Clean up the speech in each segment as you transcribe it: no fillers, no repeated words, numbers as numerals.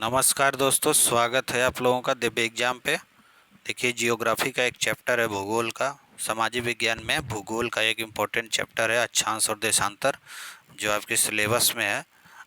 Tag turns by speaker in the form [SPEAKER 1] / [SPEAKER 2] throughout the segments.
[SPEAKER 1] नमस्कार दोस्तों, स्वागत है आप लोगों का दिव्य एग्जाम पे। देखिए, जियोग्राफी का एक चैप्टर है भूगोल का। सामाजिक विज्ञान में भूगोल का एक इम्पोर्टेंट चैप्टर है अक्षांश और देशांतर, जो आपके सिलेबस में है।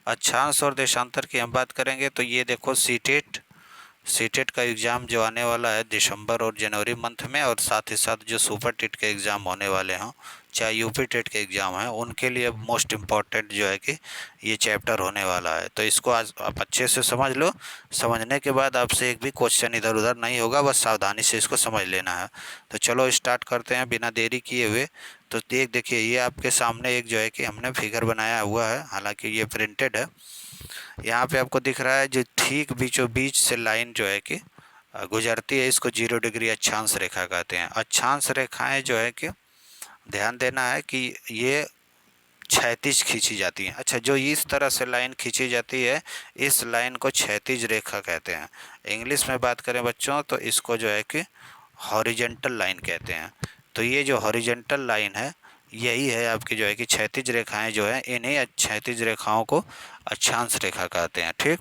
[SPEAKER 1] अक्षांश और देशांतर की हम बात करेंगे तो ये देखो, सीटेट का एग्ज़ाम जो आने वाला है दिसंबर और जनवरी मंथ में, और साथ ही साथ जो सुपर टेट के एग्ज़ाम होने वाले हों, चाहे यूपी टेट के एग्ज़ाम हैं, उनके लिए मोस्ट इम्पॉर्टेंट जो है कि ये चैप्टर होने वाला है। तो इसको आज आप अच्छे से समझ लो। समझने के बाद आपसे एक भी क्वेश्चन इधर उधर नहीं होगा, बस सावधानी से इसको समझ लेना है। तो चलो स्टार्ट करते हैं बिना देरी किए हुए। तो देखिए, ये आपके सामने एक जो है कि हमने फिगर बनाया हुआ है, हालांकि ये प्रिंटेड है। यहाँ पे आपको दिख रहा है जो ठीक बीचों बीच से लाइन जो है कि गुजरती है, इसको 0 डिग्री अक्षांश रेखा कहते हैं। अक्षांश रेखाएं जो है कि ध्यान देना है कि ये क्षैतिज खींची जाती हैं। अच्छा, जो इस तरह से लाइन खींची जाती है, इस लाइन को क्षैतिज रेखा कहते हैं। इंग्लिश में बात करें बच्चों तो इसको जो है कि हॉरिजेंटल लाइन कहते हैं। तो ये जो हॉरिजेंटल लाइन है, यही है आपकी जो है कि क्षैतिज रेखाएं जो है, इन्हीं क्षैतिज रेखाओं को अक्षांश रेखा कहते हैं। ठीक,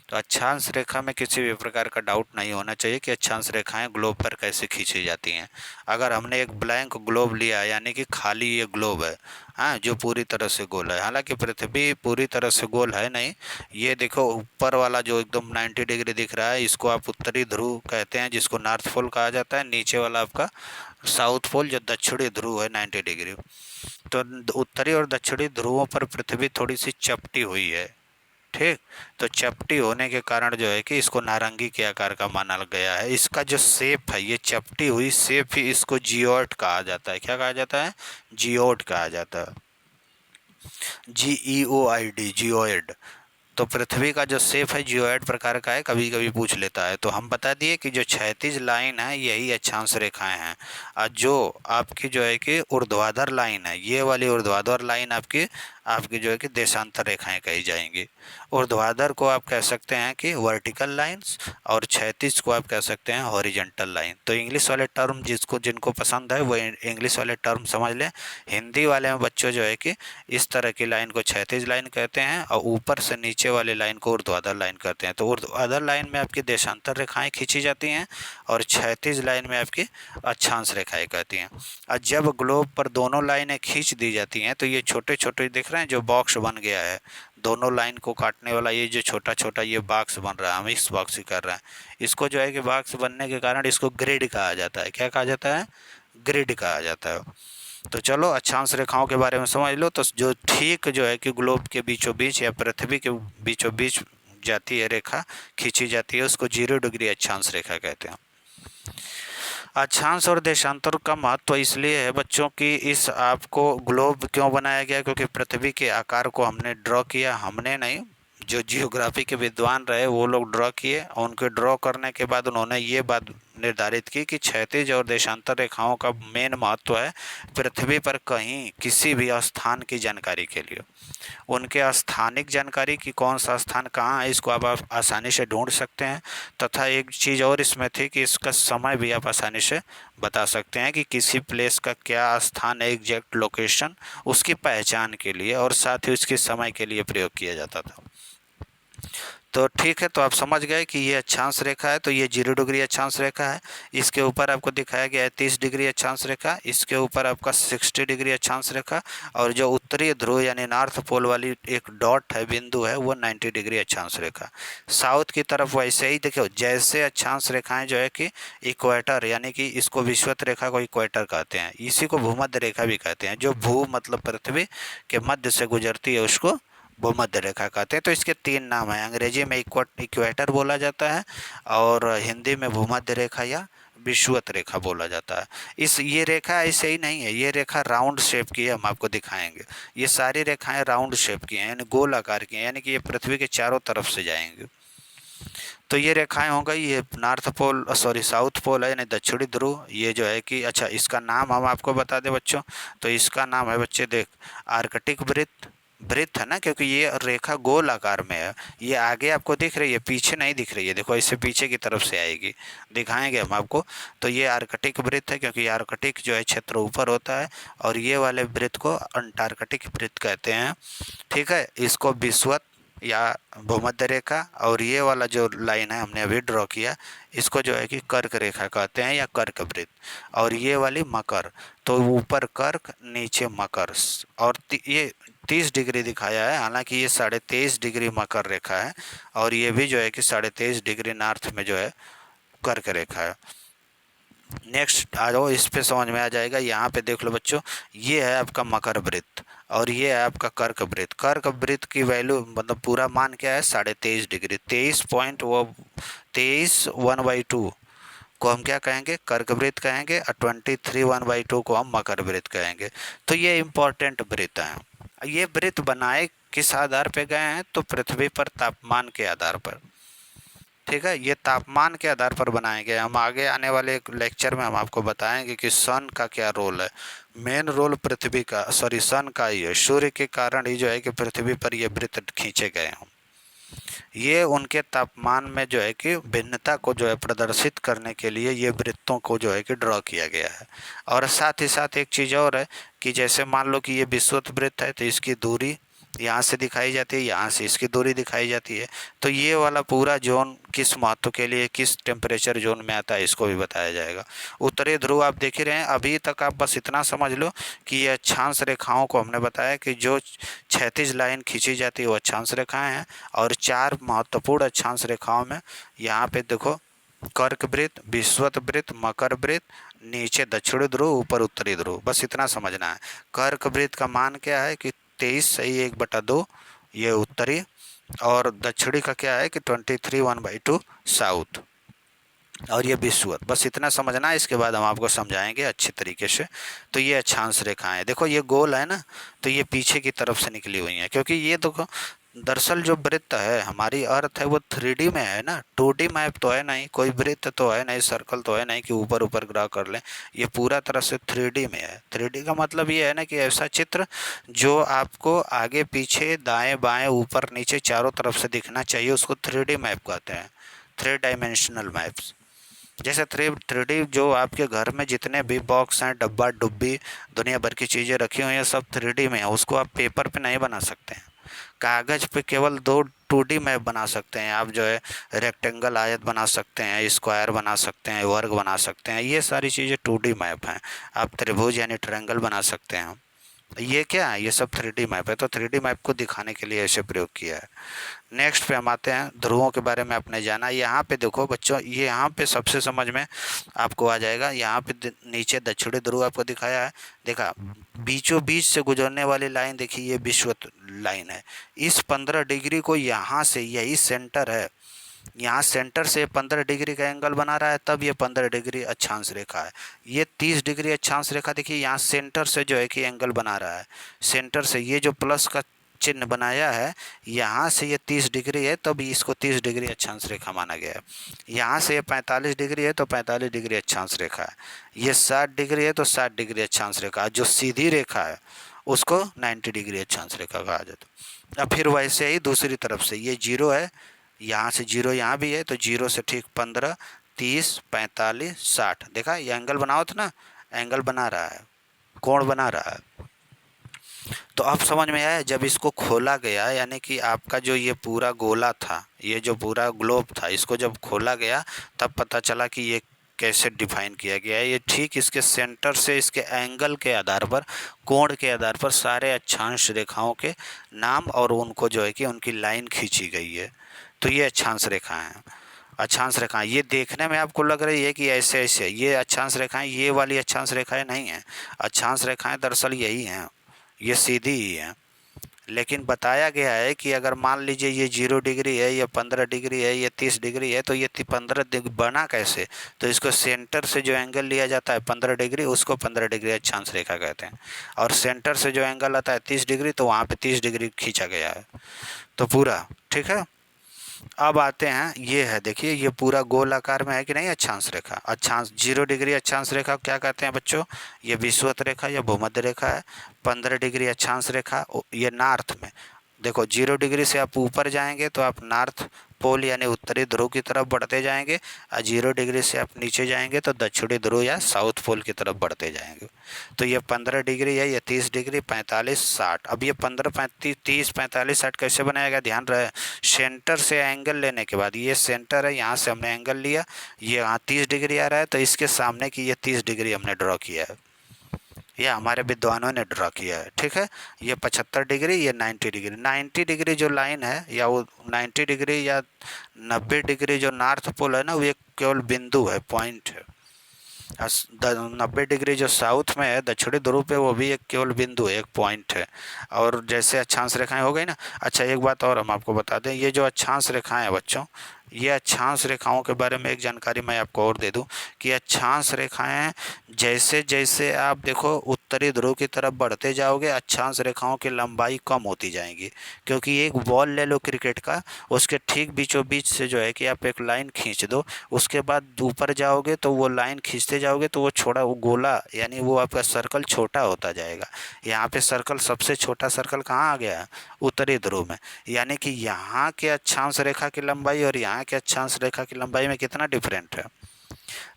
[SPEAKER 1] तो अक्षांश रेखा में किसी भी प्रकार का डाउट नहीं होना चाहिए कि अक्षांश रेखाएं ग्लोब पर कैसे खींची जाती हैं। अगर हमने एक ब्लैंक ग्लोब लिया, यानी कि खाली ये ग्लोब है, हाँ, जो पूरी तरह से गोल है। हालांकि पृथ्वी पूरी तरह से गोल है नहीं। ये देखो, ऊपर वाला जो एकदम 90 डिग्री दिख रहा है, इसको आप उत्तरी ध्रुव कहते हैं, जिसको नॉर्थ पोल कहा जाता है। नीचे वाला आपका साउथ पोल, जो दक्षिणी ध्रुव है 90 डिग्री। तो उत्तरी और दक्षिणी ध्रुवों पर पृथ्वी थोड़ी सी चपटी हुई है। ठीक, तो चपटी होने के कारण जो है कि इसको नारंगी के आकार का माना गया है। इसका जो शेप है, ये चपटी हुई शेप ही इसको जियोइड कहा जाता है। क्या कहा जाता है? जियोइड कहा जाता है। GEOID, geoid. तो पृथ्वी का जो शेप है जियोइड प्रकार का है, कभी कभी पूछ लेता है। तो हम बता दिए कि जो क्षैतिज लाइन है यही अक्षांश रेखाएं हैं, और जो आपकी जो है कि ऊर्ध्वाधर लाइन है, ये वाली ऊर्ध्वाधर लाइन आपकी आपकी जो है कि देशांतर रेखाएं कही जाएंगी। ऊर्ध्वाधर को आप कह सकते हैं कि वर्टिकल लाइंस, और क्षैतिज को आप कह सकते हैं हॉरिजेंटल लाइन। तो इंग्लिश वाले टर्म जिनको पसंद है वो इंग्लिश वाले टर्म समझ लें। हिंदी वाले में बच्चों जो है कि इस तरह की लाइन को क्षैतिज लाइन कहते हैं, और ऊपर से नीचे वाली लाइन को ऊर्ध्वाधर लाइन कहते हैं। तो ऊर्ध्वाधर लाइन में आपकी देशांतर रेखाएं खींची जाती हैं, और क्षैतिज लाइन में आपकी अक्षांश रेखाएं कहती हैं। और जब ग्लोब पर दोनों लाइनें खींच दी जाती हैं, तो ये छोटे छोटे दिख रहे हैं जो बॉक्स बन गया है, दोनों लाइन को काटने वाला ये जो छोटा छोटा ये बॉक्स बन रहा है, हम इस बॉक्स ही कर रहे हैं। इसको जो है कि बॉक्स बनने के कारण इसको ग्रिड कहा जाता है। क्या कहा जाता है? ग्रिड कहा जाता है। तो चलो, अक्षांश रेखाओं के बारे में समझ लो। तो जो ठीक जो है कि ग्लोब के बीचों बीच या पृथ्वी के बीचों बीच जाती है रेखा, खींची जाती है, उसको 0 डिग्री अक्षांश रेखा कहते हैं। अक्षांश और देशांतर का महत्व इसलिए है बच्चों की, इस आपको ग्लोब क्यों बनाया गया? क्योंकि पृथ्वी के आकार को हमने ड्रॉ किया, हमने नहीं, जो जियोग्राफी के विद्वान रहे वो लोग ड्रॉ किए, और उनके ड्रॉ करने के बाद उन्होंने ये बात निर्धारित की कि क्षैतिज और देशांतर रेखाओं का मेन महत्व है पृथ्वी पर कहीं किसी भी स्थान की जानकारी के लिए। उनके स्थानिक जानकारी की कौन सा स्थान कहाँ है, इसको आप आसानी से ढूंढ सकते हैं। तथा एक चीज़ और इसमें थी कि इसका समय भी आप आसानी से बता सकते हैं कि किसी प्लेस का क्या स्थान है, एग्जैक्ट लोकेशन, उसकी पहचान के लिए, और साथ ही उसके समय के लिए प्रयोग किया जाता था। तो ठीक है, तो आप समझ गए कि ये अक्षांश रेखा है, तो ये 0 डिग्री अक्षांश रेखा है। इसके ऊपर आपको दिखाया गया है 30 डिग्री अक्षांश रेखा, इसके ऊपर आपका 60 डिग्री अक्षांश रेखा, और जो उत्तरी ध्रुव यानी नॉर्थ पोल वाली एक डॉट है, बिंदु है, वो 90 डिग्री अक्षांश रेखा। साउथ की तरफ वैसे ही देखो, जैसे अक्षांश रेखाएं जो है कि इक्वेटर, यानी कि इसको विषुवत रेखा को इक्वेटर कहते हैं, इसी को भूमध्य रेखा भी कहते हैं। जो भू मतलब पृथ्वी के मध्य से गुजरती है उसको भूमध्य रेखा कहते हैं। तो इसके 3 नाम हैं। अंग्रेजी में इक्वेटर बोला जाता है, और हिंदी में भूमध्य रेखा या विषुवत रेखा बोला जाता है। ये रेखा ऐसे ही नहीं है, ये रेखा राउंड शेप की है, हम आपको दिखाएंगे। ये सारी रेखाएं राउंड शेप की हैं, यानी गोल आकार की हैं, यानी कि ये पृथ्वी के चारों तरफ से जाएंगे। तो ये रेखाएं हो गई, ये north pole, sorry south pole है, यानी दक्षिणी ध्रुव। ये जो है कि, अच्छा, इसका नाम हम आपको बता दें बच्चों, तो इसका नाम है बच्चे, देख, आर्कटिक वृत्त। वृत्त है ना, क्योंकि ये रेखा गोल आकार में है। ये आगे आपको दिख रही है, पीछे नहीं दिख रही है, देखो इससे पीछे की तरफ से आएगी, दिखाएंगे हम आपको। तो ये आर्कटिक वृत्त है, क्योंकि आर्कटिक जो है क्षेत्र ऊपर होता है, और ये वाले वृत्त को अंटार्कटिक वृत्त कहते हैं। ठीक है, इसको विषुवत या भूमध्य रेखा, और ये वाला जो लाइन है हमने अभी ड्रॉ किया, इसको जो है कि कर्क रेखा कहते हैं या कर्क वृत्त, और ये वाली मकर, तो ऊपर कर्क नीचे मकर, और ये 30 डिग्री दिखाया है, हालांकि ये 23.5 डिग्री मकर रेखा है, और ये भी जो है कि 23.5 डिग्री नॉर्थ में जो है कर्क रेखा है। नेक्स्ट आ जाओ, इस पे समझ में आ जाएगा। यहाँ पे देख लो बच्चों, ये है आपका मकर वृत्त और ये है आपका कर्क वृत्त। कर्क वृत्त की वैल्यू मतलब पूरा मान क्या है, 23.5 डिग्री, 23.1/2 को हम क्या कहेंगे, कर्क वृत्त कहेंगे, और 23 1/2 को हम मकर वृत्त कहेंगे। तो ये इंपॉर्टेंट वृत्त हैं। ये वृत्त बनाए किस आधार पे गए हैं, तो पृथ्वी पर तापमान के आधार पर। ठीक है, ये तापमान के आधार पर बनाए गए। हम आगे आने वाले लेक्चर में हम आपको बताएंगे कि सन का क्या रोल है। मेन रोल पृथ्वी का, सॉरी सन का ही है। सूर्य के कारण ही जो है कि पृथ्वी पर ये वृत्त खींचे गए हैं। ये उनके तापमान में जो है कि भिन्नता को जो है प्रदर्शित करने के लिए ये वृत्तों को जो है कि ड्रॉ किया गया है। और साथ ही साथ एक चीज़ और है कि जैसे मान लो कि ये विषुवत वृत्त है, तो इसकी दूरी यहाँ से दिखाई जाती है, यहाँ से इसकी दूरी दिखाई जाती है। तो ये वाला पूरा जोन किस महत्व के लिए, किस टेम्परेचर जोन में आता है, इसको भी बताया जाएगा। उत्तरी ध्रुव आप देख ही रहे हैं। अभी तक आप बस इतना समझ लो कि ये अक्षांश रेखाओं को हमने बताया कि जो क्षैतिज लाइन खींची जाती है वो अक्षांश रेखाएं हैं, और 4 महत्वपूर्ण अक्षांश रेखाओं में यहाँ पे देखो, कर्क वृत्त, विषुवत वृत्त, मकर वृत्त, नीचे दक्षिणी ध्रुव, ऊपर उत्तरी ध्रुव, बस इतना समझना है। कर्क वृत्त का मान क्या है कि 23 1/2 ये उत्तरी, और दक्षिणी का क्या है कि 23 1/2 साउथ, और ये विषुवत, बस इतना समझना है। इसके बाद हम आपको समझाएंगे अच्छे तरीके से। तो ये अक्षांश रेखाएं देखो, ये गोल है ना, तो ये पीछे की तरफ से निकली हुई हैं, क्योंकि ये देखो दरअसल जो वृत्त है हमारी अर्थ है वो 3D में है ना, 2D मैप तो है नहीं, कोई वृत्त तो है नहीं, सर्कल तो है नहीं कि ऊपर ऊपर ग्रह कर लें। ये पूरा तरह से 3D में है। 3D का मतलब ये है ना कि ऐसा चित्र जो आपको आगे पीछे दाएं बाएं ऊपर नीचे चारों तरफ से दिखना चाहिए, उसको 3D मैप कहते हैं, 3 डायमेंशनल मैप्स। जैसे 3D जो आपके घर में जितने भी बॉक्स हैं, डब्बा डुब्बी, दुनिया भर की चीज़ें रखी हुई हैं, सब 3D में है। उसको आप पेपर पे नहीं बना सकते हैं। कागज़ पे केवल 2D मैप बना सकते हैं आप, जो है रेक्टेंगल आयत बना सकते हैं, स्क्वायर बना सकते हैं, वर्ग बना सकते हैं, ये सारी चीज़ें 2D मैप हैं। आप त्रिभुज यानी ट्रायंगल बना सकते हैं। ये क्या है, ये सब 3D मैप है। तो 3D मैप को दिखाने के लिए ऐसे प्रयोग किया है। नेक्स्ट पे हम आते हैं, ध्रुवों के बारे में आपने जाना। यहाँ पे देखो बच्चों, ये यहाँ पे सबसे समझ में आपको आ जाएगा। यहाँ पे नीचे दक्षिणी ध्रुव आपको दिखाया है, देखा बीचों बीच से गुजरने वाली लाइन देखिए, ये विषुवत लाइन है। इस 15 डिग्री को यहाँ से, यही सेंटर है, यहाँ सेंटर से 15 डिग्री का एंगल बना रहा है, तब ये 15 डिग्री अक्षांश रेखा है। ये 30 डिग्री अक्षांश रेखा देखिए, यहाँ सेंटर से जो है कि एंगल बना रहा है, सेंटर से ये जो प्लस का चिन्ह बनाया है, यहाँ से ये 30 डिग्री है, तब इसको 30 डिग्री अक्षांश रेखा माना गया है। यहाँ से ये 45 डिग्री है तो 45 डिग्री अक्षांश रेखा है। ये 60 डिग्री है तो 60 डिग्री अक्षांश रेखा। जो सीधी रेखा है उसको 90 डिग्री अक्षांश रेखा कहा जाता है। अब फिर वैसे ही दूसरी तरफ से ये 0 है, यहाँ से 0 यहाँ भी है, तो 0 से ठीक 15 30 45 60, देखा ये एंगल बनाओ था ना, एंगल बना रहा है, कोण बना रहा है। तो अब समझ में आया, जब इसको खोला गया, यानी कि आपका जो ये पूरा गोला था, ये जो पूरा ग्लोब था, इसको जब खोला गया तब पता चला कि ये कैसे डिफाइन किया गया है। ये ठीक इसके सेंटर से इसके एंगल के आधार पर, कोण के आधार पर सारे अक्षांश रेखाओं के नाम और उनको जो है कि उनकी लाइन खींची गई है। तो ये अक्षांश रेखाएं हैं। अक्षांश रेखाएं ये देखने में आपको लग रही है कि ऐसे ऐसे, ये अक्षांश रेखाएं, ये वाली अक्षांश रेखाएं नहीं हैं। अक्षांश रेखाएं दरअसल यही हैं, ये सीधी ही है। लेकिन बताया गया है कि अगर मान लीजिए ये 0 डिग्री है, ये 15 डिग्री है, ये 30 डिग्री है, तो ये 15 डिग्री बना कैसे, तो इसको सेंटर से जो एंगल लिया जाता है 15 डिग्री, उसको 15 डिग्री अक्षांश रेखा कहते हैं। और सेंटर से जो एंगल आता है 30 डिग्री, तो वहाँ पे 30 डिग्री खींचा गया है। तो पूरा ठीक है। अब आते हैं, ये है देखिए, ये पूरा गोल आकार में है कि नहीं अक्षांश रेखा। अक्षांश 0 डिग्री अक्षांश रेखा क्या कहते हैं बच्चों, ये विषुवत रेखा या भूमध्य रेखा है। 15 डिग्री अक्षांश रेखा ये नॉर्थ में, देखो 0 डिग्री से आप ऊपर जाएंगे तो आप नॉर्थ पोल यानी उत्तरी ध्रुव की तरफ बढ़ते जाएंगे, और 0 डिग्री से आप नीचे जाएंगे तो दक्षिणी ध्रुव या साउथ पोल की तरफ बढ़ते जाएंगे। तो ये 15 डिग्री है, ये 30 डिग्री, 45, 60। अब ये 15, 35, 30, 45, 60 कैसे बनाएगा, ध्यान रहे सेंटर से एंगल लेने के बाद, ये सेंटर है, यहाँ से हमने एंगल लिया, ये यहाँ 30 डिग्री आ रहा है, तो इसके सामने की ये 30 डिग्री हमने ड्रॉ किया है, ये हमारे विद्वानों ने ड्रा किया है। ठीक है, ये 75 डिग्री, ये 90 डिग्री। 90 डिग्री जो लाइन है, या वो 90 डिग्री या 90 डिग्री जो नॉर्थ पोल है ना, वो एक केवल बिंदु है, पॉइंट है। 90 डिग्री जो साउथ में है, दक्षिणी ध्रुव पे, वो भी एक केवल बिंदु है, एक पॉइंट है। और जैसे अक्षांश रेखाएं हो गई ना। अच्छा, एक बात और हम आपको बता दें, ये जो अक्षांश रेखाएं हैं बच्चों, ये अक्षांश रेखाओं के बारे में एक जानकारी मैं आपको और दे दूं कि अक्षांश रेखाएं जैसे जैसे आप देखो उत्तरी ध्रुव की तरफ बढ़ते जाओगे, अक्षांश रेखाओं की लंबाई कम होती जाएंगी। क्योंकि एक बॉल ले लो क्रिकेट का, उसके ठीक बीचों बीच से जो है कि आप एक लाइन खींच दो, उसके बाद ऊपर जाओगे तो वो लाइन खींचते जाओगे तो वो छोटा, वो गोला यानी वो आपका सर्कल छोटा होता जाएगा। यहाँ पे सर्कल, सबसे छोटा सर्कल कहाँ आ गया है, उत्तरी ध्रुव में। यानी कि यहाँ के अक्षांश रेखा की लंबाई और यहाँ के अक्षांश रेखा की लंबाई में कितना डिफरेंट है।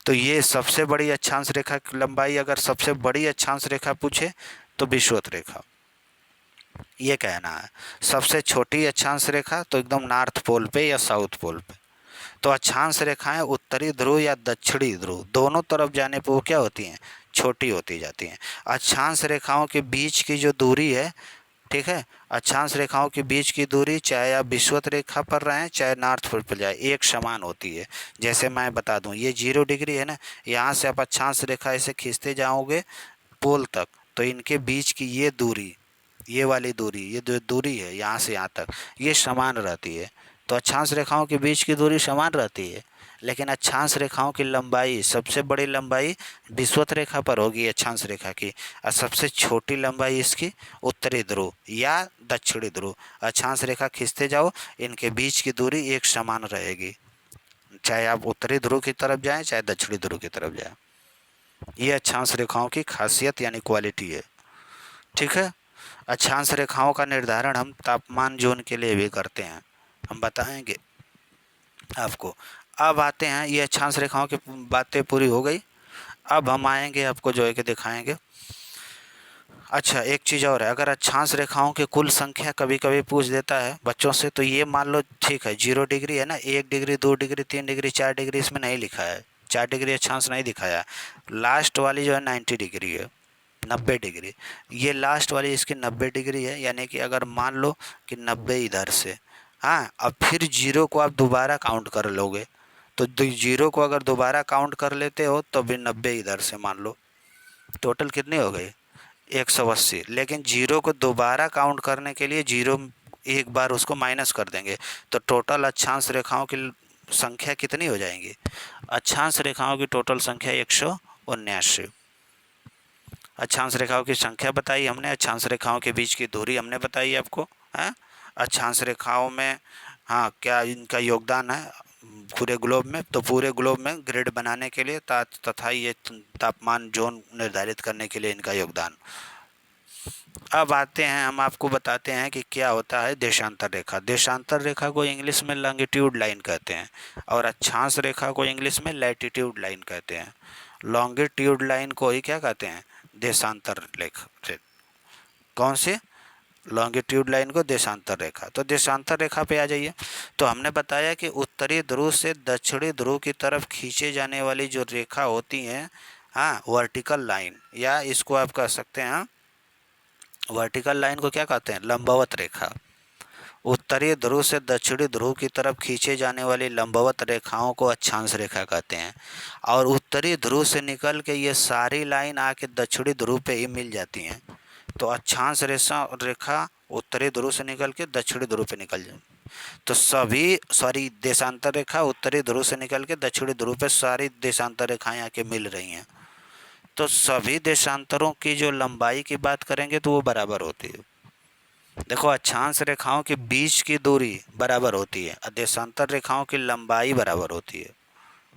[SPEAKER 1] तो ये सबसे बड़ी अक्षांश रेखा की लंबाई, अगर सबसे बड़ी अक्षांश रेखा पूछे तो विषुवत रेखा, ये कहना है। सबसे छोटी अक्षांश रेखा तो एकदम नॉर्थ पोल पे या साउथ पोल पे। तो अक्षांश रेखाएं उत्तरी ध्रुव या दक्षिणी ध्रुव दोनों तरफ जाने पर वो क्या होती हैं, छोटी होती जाती हैं। अक्षांश रेखाओं के बीच की जो दूरी है, ठीक है, अक्षांश रेखाओं के बीच की दूरी चाहे आप विषुवत रेखा पर रहें चाहे नॉर्थ पोल पर जाए, एक समान होती है। जैसे मैं बता दूं, ये 0 डिग्री है ना, यहाँ से आप अक्षांश रेखा ऐसे खींचते जाओगे पोल तक, तो इनके बीच की ये दूरी, ये वाली दूरी, ये जो दूरी है यहाँ से यहाँ तक, ये समान रहती है। तो अक्षांश रेखाओं के बीच की दूरी समान रहती है, लेकिन अक्षांश रेखाओं की लंबाई, सबसे बड़ी लंबाई विषुवत रेखा पर होगी अक्षांश रेखा की, और सबसे छोटी लंबाई इसकी उत्तरी ध्रुव या दक्षिणी ध्रुव। अक्षांश रेखा खींचते जाओ, इनके बीच की दूरी एक समान रहेगी, चाहे आप उत्तरी ध्रुव की तरफ जाएं चाहे दक्षिणी ध्रुव की तरफ जाएं। ये अक्षांश रेखाओं की खासियत यानी क्वालिटी है। ठीक है, अक्षांश रेखाओं का निर्धारण हम तापमान जोन के लिए भी करते हैं, हम बताएंगे आपको। अब आते हैं, ये अक्षांश रेखाओं की बातें पूरी हो गई। अब हम आएंगे आपको जो है कि दिखाएंगे। अच्छा, एक चीज़ और है, अगर अक्षांश रेखाओं की कुल संख्या कभी कभी पूछ देता है बच्चों से, तो ये मान लो ठीक है 0 डिग्री है ना, 1 डिग्री, 2 डिग्री, 3 डिग्री, 4 डिग्री इसमें नहीं लिखा है, 4 डिग्री अक्षांश नहीं दिखाया। लास्ट वाली जो है 90 डिग्री है, 90 डिग्री, ये लास्ट वाली इसकी 90 डिग्री है। यानी कि अगर मान लो कि 90 इधर से, हाँ, अब फिर जीरो को आप दोबारा काउंट कर लोगे, तो जीरो को अगर दोबारा काउंट कर लेते हो तो भी 90 इधर से मान लो, टोटल कितने हो गए, 180। लेकिन जीरो को दोबारा काउंट करने के लिए जीरो एक बार उसको माइनस कर देंगे, तो टोटल अक्षांश रेखाओं की संख्या कितनी हो जाएंगी, अक्षांश रेखाओं की टोटल संख्या 179। अक्षांश रेखाओं की संख्या बताई हमने, अक्षांश रेखाओं के बीच की दूरी हमने बताई आपको, है अक्षांश रेखाओं में, हाँ, क्या इनका योगदान है पूरे ग्लोब में, तो पूरे ग्लोब में ग्रिड बनाने के लिए तथा ये तापमान जोन निर्धारित करने के लिए इनका योगदान। अब आते हैं, हम आपको बताते हैं कि क्या होता है देशांतर रेखा। देशांतर रेखा को इंग्लिश में लॉन्गिट्यूड लाइन कहते हैं, और अक्षांश रेखा को इंग्लिश में लैटिट्यूड लाइन कहते हैं। लॉन्गिट्यूड लाइन को ही क्या कहते हैं, देशांतर रेखा। कौन से, लॉन्गिट्यूड लाइन को देशांतर रेखा। तो देशांतर रेखा पे आ जाइए। तो हमने बताया कि उत्तरी ध्रुव से दक्षिणी ध्रुव की तरफ खींचे जाने वाली जो रेखा होती हैं, हाँ, वर्टिकल लाइन, या इसको आप कह सकते हैं, वर्टिकल लाइन को क्या कहते हैं, लंबवत रेखा। उत्तरी ध्रुव से दक्षिणी ध्रुव की तरफ खींचे जाने वाली लंबवत रेखाओं को अक्षांश रेखा कहते हैं। और उत्तरी ध्रुव से निकल के ये सारी लाइन आके दक्षिणी ध्रुव पे ही मिल जाती हैं। तो अक्षांश रेखा उत्तरी ध्रुव से निकल के दक्षिणी ध्रुव पे निकल जाए, तो सभी, सॉरी, देशांतर रेखा उत्तरी ध्रुव से निकल के दक्षिणी ध्रुव पे सारी देशांतर रेखाएं आके मिल रही हैं। तो सभी देशांतरों की जो लंबाई की बात करेंगे तो वो बराबर होती है। देखो, अक्षांश रेखाओं के बीच की दूरी बराबर होती है और देशांतर रेखाओं की लंबाई बराबर होती है।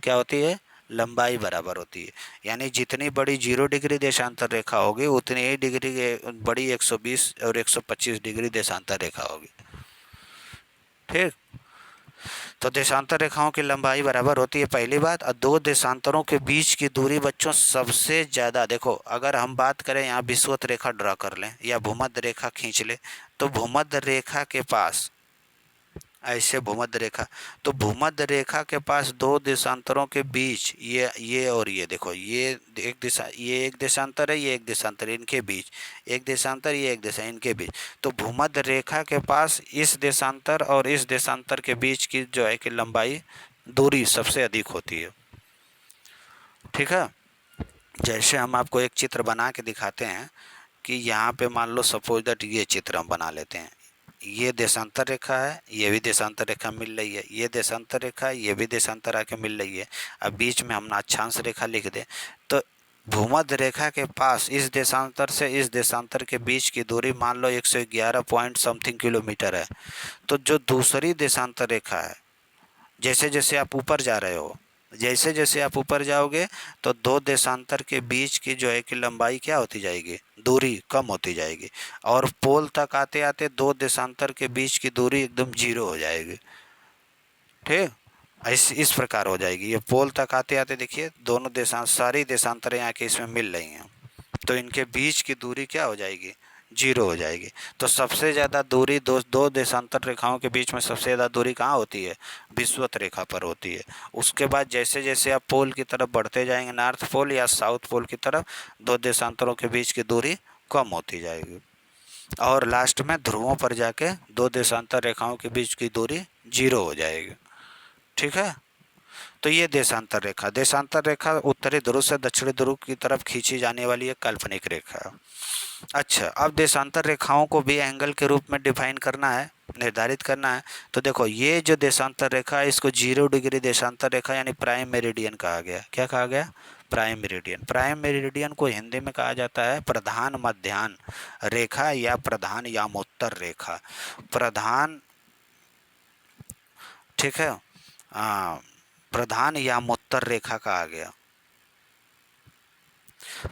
[SPEAKER 1] क्या होती है, लंबाई बराबर होती है। यानी जितनी बड़ी 0 डिग्री देशांतर रेखा होगी उतनी ही डिग्री बड़ी 120 और 125 डिग्री देशांतर रेखा होगी। ठीक। तो देशांतर रेखाओं की लंबाई बराबर होती है, पहली बात। और दो देशांतरों के बीच की दूरी बच्चों सबसे ज़्यादा, देखो अगर हम बात करें यहाँ विषुवत रेखा ड्रा कर लें या भूमध्य रेखा खींच लें, तो भूमध्य रेखा के पास ऐसे भूमध्य रेखा, तो भूमध्य रेखा के पास दो देशांतरों के बीच ये और ये देखो, ये एक दिशा, ये एक देशांतर है, ये एक देशांतर, इनके बीच एक देशांतर, ये एक देशा, इनके बीच। तो भूमध्य रेखा के पास इस देशांतर और इस देशांतर के बीच की जो है कि लंबाई, दूरी सबसे अधिक होती है। ठीक है। जैसे हम आपको एक चित्र बना के दिखाते हैं कि यहाँ पे मान लो सपोज दैट ये चित्र हम बना लेते हैं, ये देशांतर रेखा है, ये भी देशांतर रेखा मिल रही है, ये देशांतर रेखा है, ये भी देशांतर आके मिल रही है। अब बीच में हम अक्षांश रेखा लिख दें, तो भूमध्य रेखा के पास इस देशांतर से इस देशांतर के बीच की दूरी मान लो 111 पॉइंट समथिंग किलोमीटर है। तो जो दूसरी देशांतर रेखा है, जैसे जैसे आप ऊपर जा रहे हो, जैसे जैसे आप ऊपर जाओगे तो दो देशांतर के बीच की जो है कि लंबाई क्या होती जाएगी, दूरी कम होती जाएगी, और पोल तक आते आते दो देशांतर के बीच की दूरी एकदम जीरो हो जाएगी। ठीक। इस प्रकार हो जाएगी। ये पोल तक आते आते देखिए दोनों सारी देशांतरें आके इसमें मिल रही हैं, तो इनके बीच की दूरी क्या हो जाएगी, जीरो हो जाएगी। तो सबसे ज़्यादा दूरी दो देशांतर रेखाओं के बीच में सबसे ज़्यादा दूरी कहाँ होती है, विषुवत रेखा पर होती है। उसके बाद जैसे जैसे आप पोल की तरफ बढ़ते जाएंगे, नॉर्थ पोल या साउथ पोल की तरफ, दो देशांतरों के बीच की दूरी कम होती जाएगी, और लास्ट में ध्रुवों पर जाके दो देशांतर रेखाओं के बीच की दूरी जीरो हो जाएगी। ठीक है। तो ये देशांतर रेखा उत्तरी ध्रुव से दक्षिणी ध्रुव की तरफ खींची जाने वाली एक काल्पनिक रेखा है। अच्छा, अब देशांतर रेखाओं को भी एंगल के रूप में डिफाइन करना है, निर्धारित करना है। तो देखो ये जो देशांतर रेखा है, इसको 0 डिग्री देशांतर रेखा यानी प्राइम मेरिडियन कहा गया। क्या कहा गया, प्राइम मेरिडियन। प्राइम मेरिडियन को हिंदी में कहा जाता है प्रधान मध्याह्न रेखा या प्रधान यामोत्तर रेखा। प्रधान, ठीक है, प्रधान यामोत्तर रेखा कहा गया।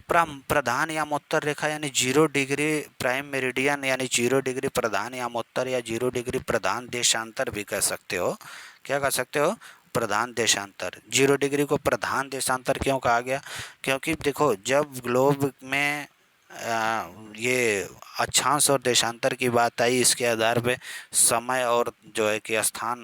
[SPEAKER 1] प्रधान यामोत्तर रेखा यानी 0 डिग्री प्राइम मेरिडियन, यानी 0 डिग्री प्रधान यामोत्तर या 0 डिग्री प्रधान देशांतर भी कह सकते हो। क्या कह सकते हो, प्रधान देशांतर। 0 डिग्री को प्रधान देशांतर क्यों कहा गया, क्योंकि देखो जब ग्लोब में ये अक्षांश और देशांतर की बात आई, इसके आधार पे समय और जो है कि स्थान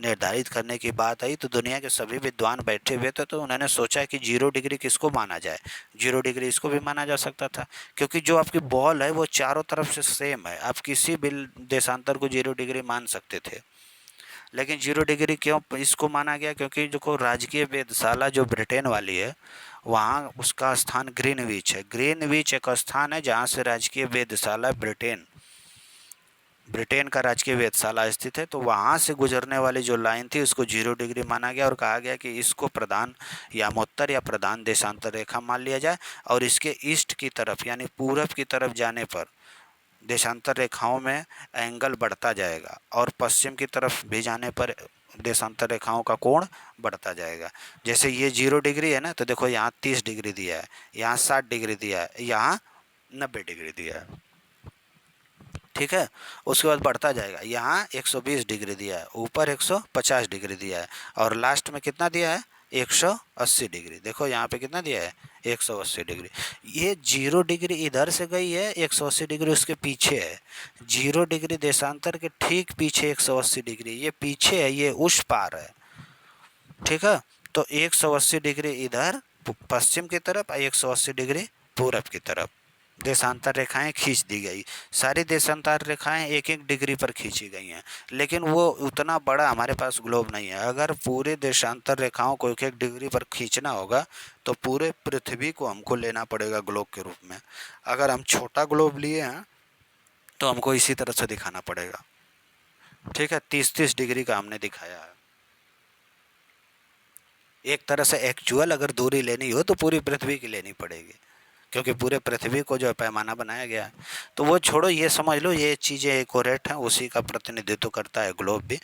[SPEAKER 1] निर्धारित करने की बात आई, तो दुनिया के सभी विद्वान बैठे हुए थे, तो उन्होंने सोचा कि 0 डिग्री किसको माना जाए, 0 डिग्री इसको भी माना जा सकता था, क्योंकि जो आपकी बॉल है वो चारों तरफ से सेम है, आप किसी भी देशांतर को 0 डिग्री मान सकते थे। लेकिन 0 डिग्री क्यों इसको माना गया, क्योंकि जो राजकीय वेधशाला जो ब्रिटेन वाली है, वहाँ उसका स्थान ग्रीनविच है। ग्रीनविच एक स्थान है जहाँ से राजकीय वेधशाला ब्रिटेन का राजकीय वेधशाला स्थित है। तो वहाँ से गुजरने वाली जो लाइन थी उसको 0 डिग्री माना गया और कहा गया कि इसको प्रधान यामोत्तर या प्रधान देशांतर रेखा मान लिया जाए, और इसके ईस्ट की तरफ यानी पूरब की तरफ जाने पर देशांतर रेखाओं में एंगल बढ़ता जाएगा, और पश्चिम की तरफ भी जाने पर देशांतर रेखाओं का कोण बढ़ता जाएगा। जैसे ये 0 डिग्री है ना, तो देखो यहाँ 30 डिग्री दिया है, यहाँ 60 डिग्री दिया है, यहाँ 90 डिग्री दिया है। ठीक है। उसके बाद बढ़ता जाएगा, यहाँ 120 डिग्री दिया है, ऊपर 150 डिग्री दिया है, और लास्ट में कितना दिया है, 180 डिग्री। देखो यहाँ पे कितना दिया है, 180 डिग्री। ये 0 डिग्री इधर से गई है, 180 डिग्री उसके पीछे है। 0 डिग्री देशांतर के ठीक पीछे 180 डिग्री, ये पीछे है, ये उस पार है। ठीक है। तो 180 डिग्री इधर पश्चिम की तरफ, 180 डिग्री पूरब की तरफ देशांतर रेखाएं खींच दी गई। सारी देशांतर रेखाएं 1-1 डिग्री पर खींची गई हैं, लेकिन वो उतना बड़ा हमारे पास ग्लोब नहीं है। अगर पूरे देशांतर रेखाओं को 1-1 डिग्री पर खींचना होगा तो पूरे पृथ्वी को हमको लेना पड़ेगा ग्लोब के रूप में। अगर हम छोटा ग्लोब लिए हैं तो हमको इसी तरह से दिखाना पड़ेगा। ठीक है। 30-30 डिग्री का हमने दिखाया है। एक तरह से एक्चुअल अगर दूरी लेनी हो तो पूरी पृथ्वी की लेनी पड़ेगी, क्योंकि पूरे पृथ्वी को जो पैमाना बनाया गया है। तो वो छोड़ो, ये समझ लो ये चीज़ें एक्यूरेट हैं, उसी का प्रतिनिधित्व करता है ग्लोब भी।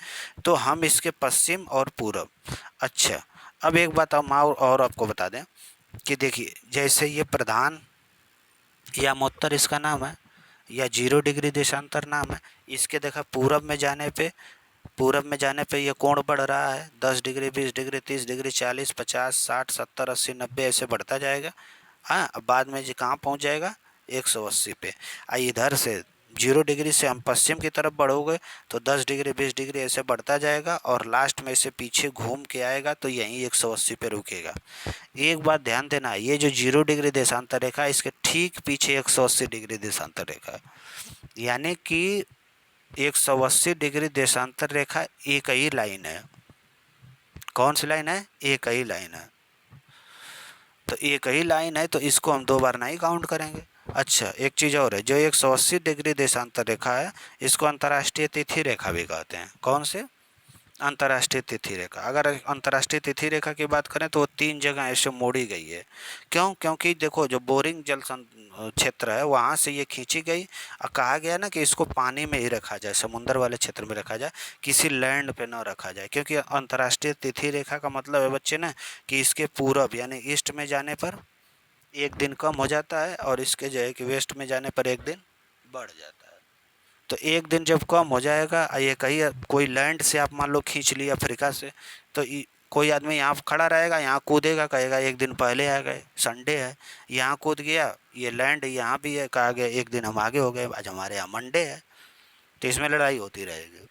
[SPEAKER 1] तो हम इसके पश्चिम और पूरब। अच्छा, अब एक बात हम और आपको बता दें कि देखिए, जैसे ये प्रधान या मोत्तर इसका नाम है, या 0 डिग्री देशांतर नाम है। इसके देखा पूरब में जाने पे ये कोण बढ़ रहा है, 10 डिग्री, 20 डिग्री, 30 डिग्री, 40, 50, 60, 70, 80, 90 ऐसे बढ़ता जाएगा। हाँ, अब बाद में जी कहाँ पहुँच जाएगा, 180 पे। इधर से 0 डिग्री से हम पश्चिम की तरफ बढ़ोगे तो 10 डिग्री, 20 डिग्री ऐसे बढ़ता जाएगा, और लास्ट में से पीछे घूम के आएगा तो यहीं 180 पे रुकेगा। एक बात ध्यान देना, ये जो 0 डिग्री देशांतर रेखा है, इसके ठीक पीछे 180 डिग्री देशांतर रेखा है। यानी कि 180 डिग्री देशांतर रेखा एक ही लाइन है। कौन सी लाइन है, एक ही लाइन है। तो एक ही लाइन है तो इसको हम 2 बार नहीं काउंट करेंगे। अच्छा, एक चीज़ और है, जो 180 डिग्री देशांतर रेखा है, इसको अंतर्राष्ट्रीय तिथि रेखा भी कहते हैं। कौन से, अंतर्राष्ट्रीय तिथि रेखा। अगर अंतर्राष्ट्रीय तिथि रेखा की बात करें तो वो 3 जगह ऐसे मोड़ी गई है। क्यों, क्योंकि देखो जो बोरिंग क्षेत्र है वहाँ से ये खींची गई, और कहा गया ना कि इसको पानी में ही रखा जाए, समुद्र वाले क्षेत्र में रखा जाए, किसी लैंड पे ना रखा जाए। क्योंकि अंतर्राष्ट्रीय तिथि रेखा का मतलब है बच्चे ना कि इसके पूरब यानी ईस्ट में जाने पर 1 दिन कम हो जाता है, और इसके जो है कि वेस्ट में जाने पर 1 दिन बढ़ जाता है। तो 1 दिन जब कम हो जाएगा, ये कहीं कोई लैंड से आप मान लो खींच लिया अफ्रीका से, तो कोई आदमी यहाँ खड़ा रहेगा, यहाँ कूदेगा, कहेगा 1 दिन पहले आ गए, संडे है, यहाँ कूद गया, ये लैंड यहाँ भी है, कहा गया 1 दिन हम आगे हो गए, आज हमारे यहाँ मंडे है। तो इसमें लड़ाई होती रहेगी।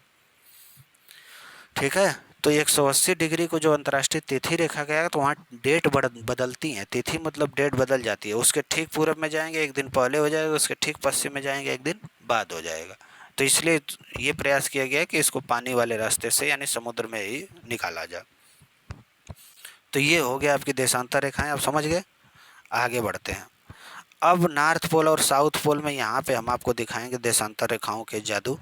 [SPEAKER 1] ठीक है, तो 180 डिग्री को जो अंतर्राष्ट्रीय तिथि रेखा गया तो वहाँ डेट बदलती हैं। तिथि मतलब डेट बदल जाती है। उसके ठीक पूरब में जाएंगे 1 दिन पहले हो जाएगा, उसके ठीक पश्चिम में जाएंगे 1 दिन बाद हो जाएगा। तो इसलिए ये प्रयास किया गया कि इसको पानी वाले रास्ते से यानी समुद्र में ही निकाला जाए। तो ये हो गया आपकी देशांतर रेखाएं, आप समझ गए। आगे बढ़ते हैं। अब नॉर्थ पोल और साउथ पोल में यहाँ पे हम आपको दिखाएंगे देशांतर रेखाओं के जादू।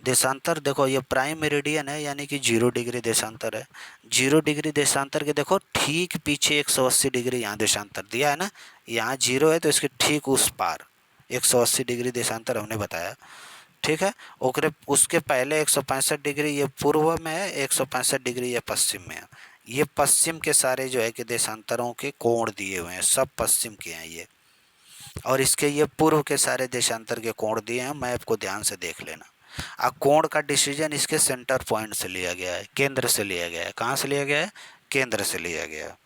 [SPEAKER 1] देशांतर देखो, ये प्राइम मेरिडियन है यानी कि 0 डिग्री देशांतर है। 0 डिग्री देशांतर के देखो ठीक पीछे 180 डिग्री यहाँ देशांतर दिया है ना, यहाँ 0 है तो इसके ठीक उस पार 180 डिग्री देशांतर हमने बताया। ठीक है, ओकरे उसके पहले 165 डिग्री ये पूर्व में है, 165 डिग्री ये पश्चिम में है। ये पश्चिम के सारे जो है कि देशांतरों के कोण दिए हुए हैं, सब पश्चिम के हैं ये। और इसके ये पूर्व के सारे देशांतर के कोण दिए हैं, मैप को ध्यान से देख लेना। कोण का डिसीजन इसके सेंटर पॉइंट से लिया गया है, केंद्र से लिया गया है। कहाँ से लिया गया है, केंद्र से लिया गया है।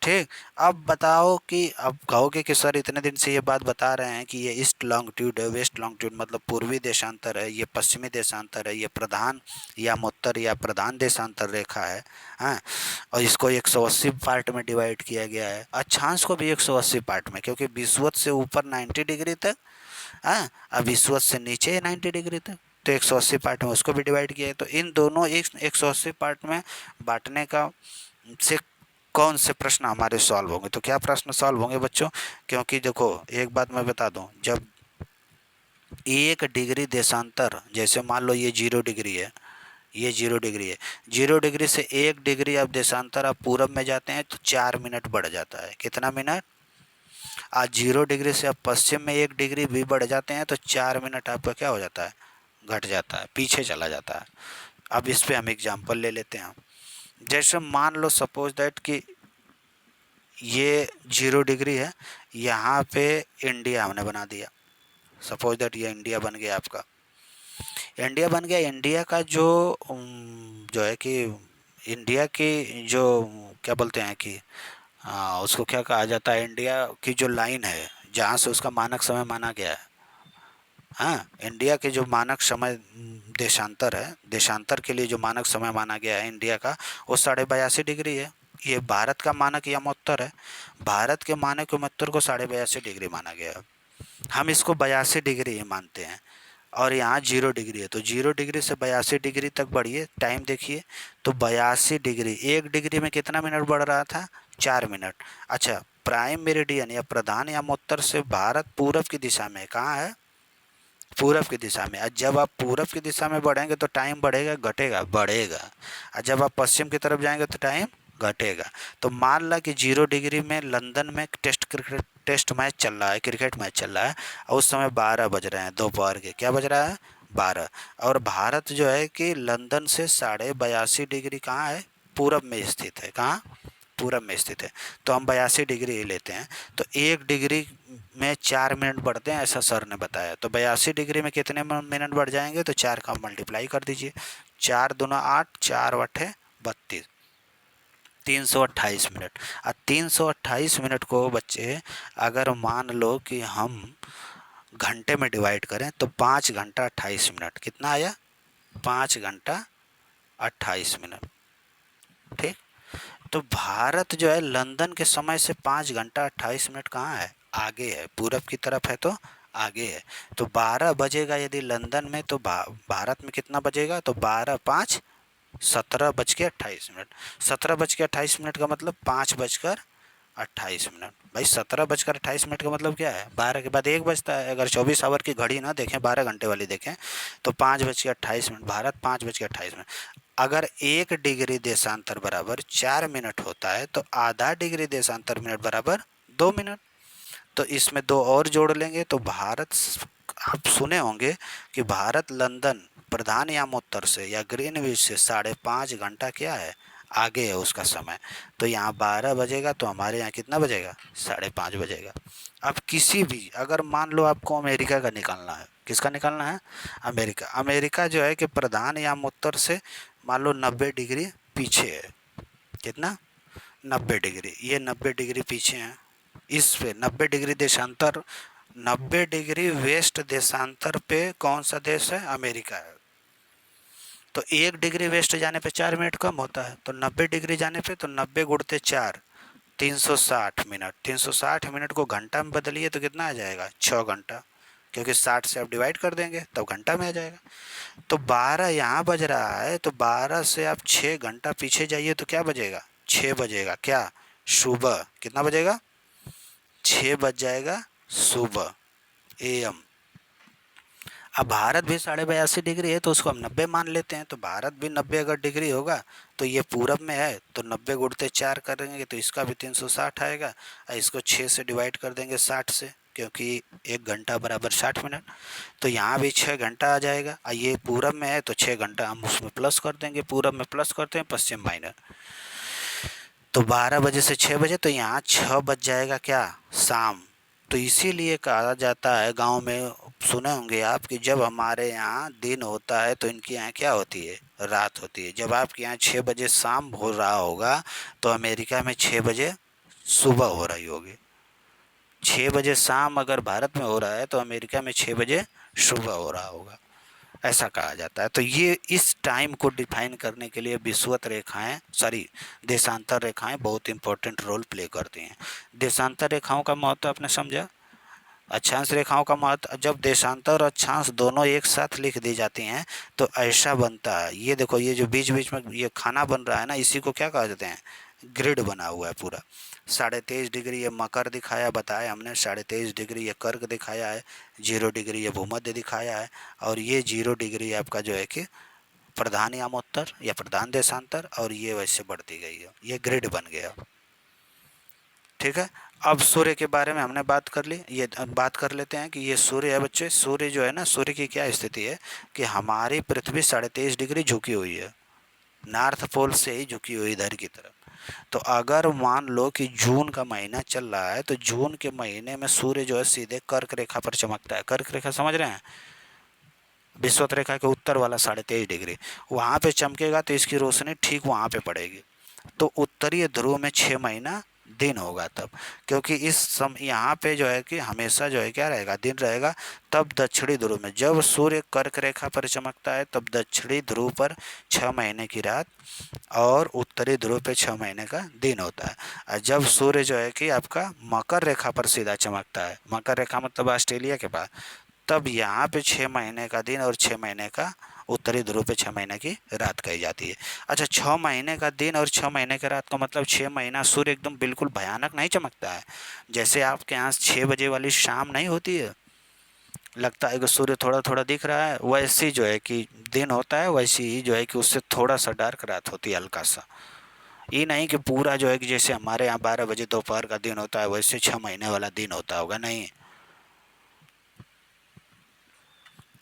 [SPEAKER 1] ठीक, अब बताओ कि अब कहोगे कि सर इतने दिन से ये बात बता रहे हैं कि ये ईस्ट लॉन्गिट्यूड है, वेस्ट लॉन्गिट्यूड मतलब पूर्वी देशांतर है, ये पश्चिमी देशांतर है, ये प्रधान या मोत्तर या प्रधान देशांतर रेखा है। हाँ, और इसको 180 पार्ट में डिवाइड किया गया है, अक्षांश को भी 180 पार्ट में, क्योंकि विषुवत से ऊपर 90 डिग्री तक, हाँ, अब विषुवत से नीचे 90 डिग्री तक, तो 180 पार्ट में उसको भी डिवाइड किया है। तो इन दोनों 180 पार्ट में बांटने का से कौन से प्रश्न हमारे सॉल्व होंगे। तो क्या प्रश्न सॉल्व होंगे बच्चों, क्योंकि देखो एक बात मैं बता दूं, जब 1 डिग्री देशांतर, जैसे मान लो ये 0 डिग्री है, ये 0 डिग्री है, 0 डिग्री से 1 डिग्री आप देशांतर आप पूरब में जाते हैं तो 4 मिनट बढ़ जाता है। कितना मिनट, आज 0 डिग्री से आप पश्चिम में 1 डिग्री भी बढ़ जाते हैं तो 4 मिनट आपका क्या हो जाता है, घट जाता है, पीछे चला जाता है। अब इस पे हम एग्जाम्पल ले लेते हैं। जैसे मान लो सपोज दैट कि ये 0 डिग्री है, यहाँ पे इंडिया हमने बना दिया। सपोज दैट ये इंडिया बन गया आपका, इंडिया बन गया। इंडिया का जो जो है कि इंडिया की जो क्या बोलते हैं कि उसको क्या कहा जाता है, इंडिया की जो लाइन है जहाँ से उसका मानक समय माना गया है। हाँ, इंडिया के जो मानक समय देशांतर है, देशांतर के लिए जो मानक समय माना गया है इंडिया का, वो 82.5 डिग्री है। ये भारत का मानक या मत्तर है, भारत के मानक मत्तर को 82.5 डिग्री माना गया है। हम इसको 82 डिग्री ही मानते हैं, और यहाँ 0 डिग्री है, तो 0 डिग्री से 82 डिग्री तक बढ़िए, टाइम देखिए तो 82 डिग्री, 1 डिग्री में कितना मिनट बढ़ रहा था, 4 मिनट। अच्छा, प्राइम मेरिडियन या प्रधान या उत्तर से भारत पूरब की दिशा में कहाँ है, पूरब की दिशा में। और जब आप पूरब की दिशा में बढ़ेंगे तो टाइम बढ़ेगा घटेगा, बढ़ेगा। और जब आप पश्चिम की तरफ जाएंगे तो टाइम घटेगा। तो मान ला कि 0 डिग्री में लंदन में टेस्ट मैच चल रहा है, क्रिकेट मैच चल रहा है, और उस समय 12 बज रहे हैं दोपहर के, क्या बज रहा है, 12। और भारत जो है कि लंदन से 82.5 डिग्री कहाँ है, पूरब में स्थित है। कहाँ, पूरब में स्थित है, तो हम 82 डिग्री ही लेते हैं। तो 1 डिग्री में 4 मिनट बढ़ते हैं, ऐसा सर ने बताया। तो 82 डिग्री में कितने मिनट बढ़ जाएंगे, तो 4 का मल्टीप्लाई कर दीजिए, 4 दूना 8, 4 बट्ठे 32, 328 मिनट। और 328 मिनट को बच्चे अगर मान लो कि हम घंटे में डिवाइड करें तो 5 घंटा 28 मिनट कितना आया, 5 घंटा 28 मिनट। ठीक। तो भारत जो है लंदन के समय से 5 घंटा 28 मिनट कहाँ है, आगे है, पूरब की तरफ है तो आगे है। तो 12 बजेगा यदि लंदन में, तो भारत में कितना बजेगा, तो 12 5 17 बज के 28 मिनट। 17 बज के 28 मिनट का मतलब 5 बजकर 28 मिनट। भाई 17 बजकर 28 मिनट का मतलब क्या है, 12 के बाद 1 बजता है। अगर 24 आवर की घड़ी ना देखें, 12 घंटे वाली देखें, तो 5 बज के 28 मिनट, भारत 5 बज के 28 मिनट। अगर 1 डिग्री देशांतर बराबर 4 मिनट होता है, तो आधा डिग्री देशांतर मिनट बराबर 2 मिनट। तो इसमें 2 और जोड़ लेंगे तो भारत, आप सुने होंगे कि भारत लंदन प्रधान यामोत्तर से या ग्रीनविच से 5.5 घंटा क्या है, आगे है उसका समय। तो यहाँ 12 बजेगा तो हमारे यहाँ कितना बजेगा, 5:30 बजेगा। अब किसी भी, अगर मान लो आपको अमेरिका का निकालना है, किसका निकालना है, अमेरिका। अमेरिका जो है कि प्रधान यामोत्तर से मान लो 90 डिग्री पीछे है, कितना, 90 डिग्री, ये 90 डिग्री पीछे हैं। इस पे 90 डिग्री देशांतर, 90 डिग्री वेस्ट देशांतर पे कौन सा देश है, अमेरिका है। तो 1 डिग्री वेस्ट जाने पे 4 मिनट कम होता है, तो 90 डिग्री जाने पे तो 90 × 4, 360 मिनट। 360 मिनट को घंटा में बदलिए तो कितना आ जाएगा, 6 घंटा, क्योंकि 60 से आप डिवाइड कर देंगे तब घंटा में आ जाएगा। तो 12 यहाँ बज रहा है, तो 12 से आप 6 घंटा पीछे जाइए तो क्या बजेगा, 6 बजेगा, क्या, सुबह। कितना बजेगा, 6 बज जाएगा सुबह, AM। अब भारत भी 82.5 डिग्री है, तो उसको हम 90 मान लेते हैं। तो भारत भी 90 अगर डिग्री होगा तो ये पूरब में है, तो 90 × 4 करेंगे तो इसका भी 360 आएगा, और इसको 6 से डिवाइड कर देंगे 60 से, क्योंकि 1 घंटा बराबर 60 मिनट। तो यहाँ भी 6 घंटा आ जाएगा, और ये पूरब में है तो 6 घंटा हम उसमें प्लस कर देंगे, पूरब में प्लस करते हैं, पश्चिम माइनस। तो 12 बजे से 6 बजे, तो यहाँ 6 बज जाएगा क्या, शाम। तो इसीलिए कहा जाता है, गांव में सुने होंगे आप, कि जब हमारे यहाँ दिन होता है तो इनके यहाँ क्या होती है, रात होती है। जब आपके यहाँ 6 बजे शाम हो रहा होगा, तो अमेरिका में 6 बजे सुबह हो रही होगी। 6 बजे शाम अगर भारत में हो रहा है, तो अमेरिका में 6 बजे सुबह हो रहा होगा, ऐसा कहा जाता है। तो ये इस टाइम को डिफाइन करने के लिए विषुवत रेखाएं, सॉरी, देशांतर रेखाएं बहुत इंपॉर्टेंट रोल प्ले करती हैं। देशांतर रेखाओं का महत्व आपने समझा। अक्षांश रेखाओं का महत्व, जब देशांतर और अक्षांश दोनों एक साथ लिख दी जाती हैं तो ऐसा बनता है, ये देखो, ये जो बीच बीच में ये खाना बन रहा है ना, इसी को क्या कहा जाते हैं, ग्रिड बना हुआ है पूरा। 23.5 डिग्री ये मकर दिखाया, बताया हमने, 23.5 डिग्री ये कर्क दिखाया है, 0 डिग्री ये भूमध्य दिखाया है, और ये 0 डिग्री आपका जो है कि प्रधान यामोत्तर या प्रधान देशांतर, और ये वैसे बढ़ती गई है, ये ग्रिड बन गया। ठीक है। अब सूर्य के बारे में हमने बात कर ली, ये बात कर लेते हैं कि ये सूर्य है बच्चे। सूर्य जो है ना, सूर्य की क्या स्थिति है कि हमारी पृथ्वी 23.5 डिग्री झुकी हुई है, नॉर्थ पोल से ही झुकी हुई इधर की तरफ। तो अगर मान लो कि जून का महीना चल रहा है, तो जून के महीने में सूर्य जो है सीधे कर्क रेखा पर चमकता है। कर्क रेखा समझ रहे हैं, विषुवत रेखा के उत्तर वाला 23.5 डिग्री, वहाँ पे चमकेगा तो इसकी रोशनी ठीक वहाँ पे पड़ेगी। तो उत्तरीय ध्रुव में 6 महीना दिन होगा तब, क्योंकि इस यहाँ पे जो है कि हमेशा जो है क्या रहेगा, दिन रहेगा। तब दक्षिणी ध्रुव में जब सूर्य कर्क रेखा पर चमकता है, तब दक्षिणी ध्रुव पर 6 महीने की रात और उत्तरी ध्रुव पे 6 महीने का दिन होता है। और जब सूर्य जो है कि आपका मकर रेखा पर सीधा चमकता है, मकर रेखा मतलब ऑस्ट्रेलिया के पास, तब यहाँ पे 6 महीने का दिन और 6 महीने का, उत्तरी ध्रुव पे 6 महीने की रात कही जाती है। अच्छा, 6 महीने का दिन और 6 महीने का रात का मतलब 6 महीना सूर्य एकदम बिल्कुल भयानक नहीं चमकता है। जैसे आपके यहाँ 6 बजे वाली शाम नहीं होती है, लगता है कि सूर्य थोड़ा थोड़ा दिख रहा है, वैसी जो है कि दिन होता है, वैसी ही जो है कि उससे थोड़ा सा डार्क रात होती है, हल्का सा। ये नहीं कि पूरा जो है कि जैसे हमारे यहाँ 12 बजे दोपहर का दिन होता है, वैसे 6 महीने वाला दिन होता होगा, नहीं।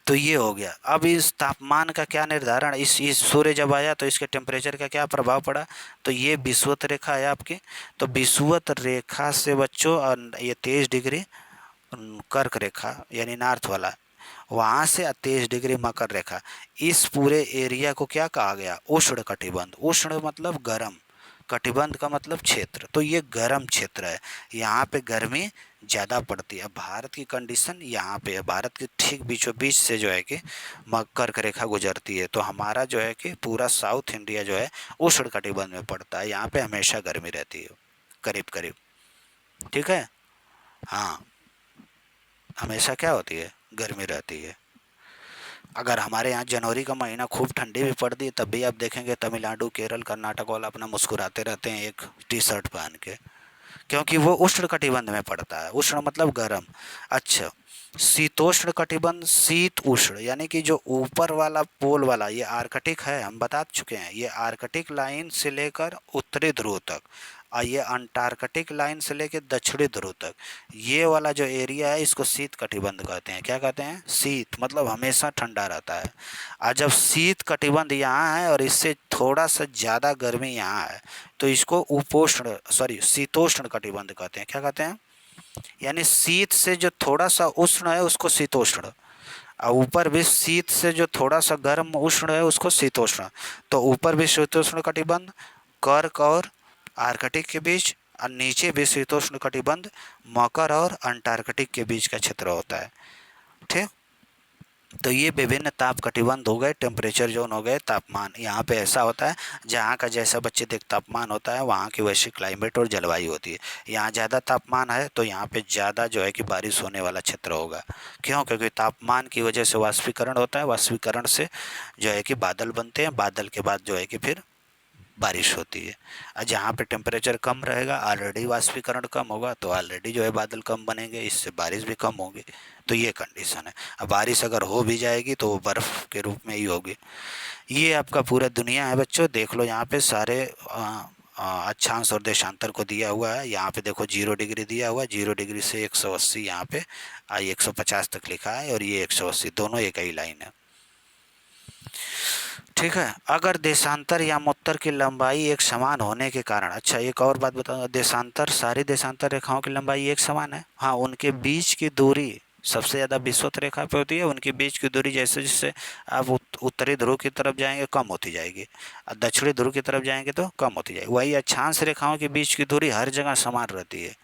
[SPEAKER 1] तो ये हो गया। अब इस तापमान का क्या निर्धारण, इस सूर्य जब आया तो इसके टेम्परेचर का क्या प्रभाव पड़ा, तो ये विषुवत रेखा है आपकी। तो विषुवत रेखा से बच्चों ये 23 डिग्री कर्क रेखा यानी नॉर्थ वाला, वहाँ से 23 डिग्री मकर रेखा, इस पूरे एरिया को क्या कहा गया, उष्ण कटिबंध। उष्ण मतलब गर्म, कटिबंध का मतलब क्षेत्र, तो ये गर्म क्षेत्र है, यहाँ पे गर्मी ज़्यादा पड़ती है। भारत की कंडीशन यहाँ पे है, भारत के ठीक बीचों बीच से जो है कि कर्क रेखा गुजरती है, तो हमारा जो है कि पूरा साउथ इंडिया जो है उष्ण कटिबंध में पड़ता है, यहाँ पे हमेशा गर्मी रहती है करीब करीब। ठीक है, हाँ, हमेशा क्या होती है, गर्मी रहती है। अगर हमारे यहाँ जनवरी का महीना खूब ठंडी भी पड़ती है तब भी आप देखेंगे तमिलनाडु केरल कर्नाटक वाला अपना मुस्कुराते रहते हैं एक टी शर्ट पहन के, क्योंकि वो उष्ण कटिबंध में पड़ता है। उष्ण मतलब गर्म। अच्छा, शीतोष्ण कटिबंध, शीत उष्ण यानी कि जो ऊपर वाला पोल वाला ये आर्कटिक है, हम बता चुके हैं, ये आर्कटिक लाइन से लेकर उत्तरी ध्रुव तक, और ये अंटार्कटिक लाइन से लेकर दक्षिणी ध्रुव तक, ये वाला जो एरिया है इसको शीत कटिबंध कहते हैं। क्या कहते हैं, शीत मतलब हमेशा ठंडा रहता है। और जब शीत कटिबंध यहाँ है और इससे थोड़ा सा ज़्यादा गर्मी यहाँ है तो इसको उपोष्ण सॉरी शीतोष्ण कटिबंध कहते हैं। क्या कहते हैं, यानी शीत से जो थोड़ा सा उष्ण है उसको शीतोष्ण, और ऊपर भी शीत से जो थोड़ा सा गर्म उष्ण है उसको शीतोष्ण। तो ऊपर भी शीतोष्ण कटिबंध कर्क और आर्कटिक के बीच, और नीचे भी शीतोष्ण कटिबंध मकर और अंटार्कटिक के बीच का क्षेत्र होता है। ठीक, तो ये विभिन्न ताप कटिबंध हो गए, टेम्परेचर जोन हो गए, तापमान। यहाँ पे ऐसा होता है जहाँ का जैसा बच्चे देख तापमान होता है वहाँ की वैसी क्लाइमेट और जलवायु होती है। यहाँ ज़्यादा तापमान है तो यहाँ पे ज़्यादा जो है कि बारिश होने वाला क्षेत्र होगा। क्यों, क्योंकि तापमान की वजह से वाष्पीकरण होता है, वाष्पीकरण से जो है कि बादल बनते हैं, बादल के बाद जो है कि फिर बारिश होती है। और जहाँ पे टेम्परेचर कम रहेगा, ऑलरेडी वाष्पीकरण कम होगा, तो ऑलरेडी जो है बादल कम बनेंगे, इससे बारिश भी कम होगी। तो ये कंडीशन है। अब बारिश अगर हो भी जाएगी तो वो बर्फ़ के रूप में ही होगी। ये आपका पूरा दुनिया है बच्चों, देख लो यहाँ पे सारे अक्षांश और देशांतर को दिया हुआ है। यहाँ पे देखो 0 डिग्री दिया हुआ है, 0 डिग्री से 180 यहाँ पे 150 तक लिखा है, और ये 180 दोनों एक ही लाइन है। ठीक है, अगर देशांतर या मुत्तर की लंबाई एक समान होने के कारण, अच्छा एक और बात बताऊंगा, देशांतर, सारी देशांतर रेखाओं की लंबाई एक समान है। हाँ, उनके बीच की दूरी सबसे ज़्यादा विषुवत रेखा पे होती है, उनके बीच की दूरी जैसे जैसे आप उत्तरी ध्रुव की तरफ जाएंगे कम होती जाएगी, और दक्षिणी ध्रुव की तरफ जाएंगे तो कम होती जाएगी। वही अक्षांश रेखाओं के बीच की दूरी हर जगह समान रहती है।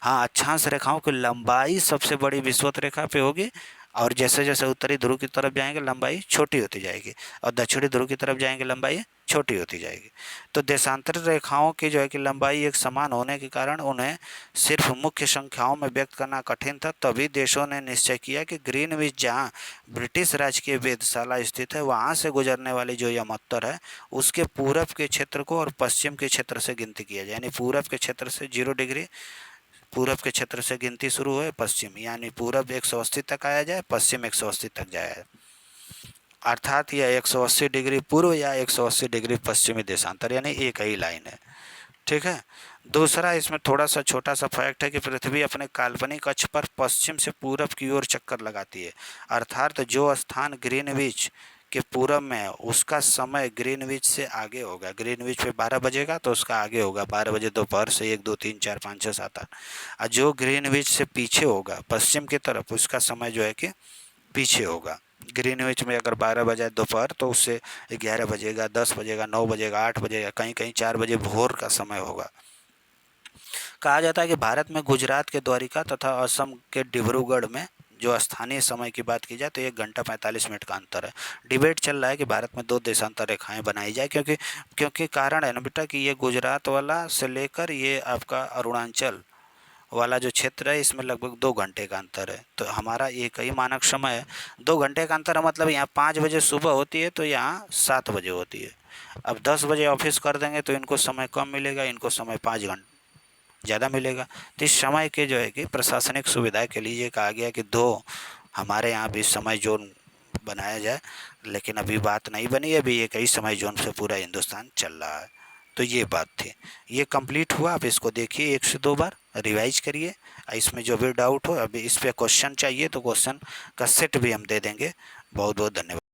[SPEAKER 1] हाँ, अक्षांश रेखाओं की लंबाई सबसे बड़ी विषुवत रेखा पे होगी, और जैसे जैसे उत्तरी ध्रुव की तरफ जाएंगे लंबाई छोटी होती जाएगी, और दक्षिणी ध्रुव की तरफ जाएंगे लंबाई छोटी होती जाएगी। तो देशांतर रेखाओं की जो है कि लंबाई एक समान होने के कारण उन्हें सिर्फ मुख्य संख्याओं में व्यक्त करना कठिन था। तभी देशों ने निश्चय किया कि ग्रीनविच, जहाँ ब्रिटिश राज की वेधशाला स्थित है, वहाँ से गुजरने वाली जो यमोत्तर है उसके पूरब के क्षेत्र को और पश्चिम के क्षेत्र से गिनती किया जाए। यानी पूरब के क्षेत्र से 0 डिग्री, पूरब के क्षेत्र से गिनती शुरू हुए पश्चिम, यानी पूरब 180 तक आया जाए, पश्चिम 180 तक जाए, अर्थात यह 180 डिग्री पूर्व या 180 डिग्री पश्चिमी देशांतर, यानी एक ही लाइन है। ठीक है, दूसरा इसमें थोड़ा सा छोटा सा फैक्ट है कि पृथ्वी अपने काल्पनिक अक्ष पर पश्चिम से पूरब की ओर चक्कर लगाती है, अर्थात जो स्थान ग्रीनविच के पूरब में है उसका समय ग्रीनविच से आगे होगा। ग्रीनविच पे 12 बजेगा तो उसका आगे होगा, 12 बजे दोपहर से 1 2 3 4 5 6 7 8। और जो ग्रीनविच से पीछे होगा पश्चिम की तरफ, उसका समय जो है कि पीछे होगा। ग्रीनविच में अगर 12 बजे दोपहर तो उससे 11 बजेगा, 10 बजेगा, 9 बजेगा, 8 बजेगा, कहीं कहीं 4 बजे भोर का समय होगा। कहा जाता है कि भारत में गुजरात के द्वारिका तथा असम के डिब्रूगढ़ में जो स्थानीय समय की बात की जाए तो 1 घंटा 45 मिनट का अंतर है। डिबेट चल रहा है कि भारत में 2 देशांतर रेखाएं बनाई जाए, क्योंकि क्योंकि कारण है ना बेटा कि ये गुजरात वाला से लेकर ये आपका अरुणाचल वाला जो क्षेत्र है इसमें लगभग 2 घंटे का अंतर है। तो हमारा एक ही मानक समय है, 2 घंटे का अंतर है, मतलब यहाँ 5 बजे सुबह होती है तो यहाँ 7 बजे होती है। अब 10 बजे ऑफिस कर देंगे तो इनको समय कम मिलेगा, इनको समय 5 घंटे ज़्यादा मिलेगा। तो इस समय के जो है कि प्रशासनिक सुविधा के लिए ये कहा गया कि 2 हमारे यहाँ भी समय जोन बनाया जाए, लेकिन अभी बात नहीं बनी है, अभी एक ही समय जोन से पूरा हिंदुस्तान चल रहा है। तो ये बात थी। ये कंप्लीट हुआ। आप इसको देखिए 1 से 2 बार, रिवाइज करिए। इसमें जो भी डाउट हो, अभी इस पे क्वेश्चन चाहिए तो क्वेश्चन का सेट भी हम दे देंगे। बहुत बहुत धन्यवाद।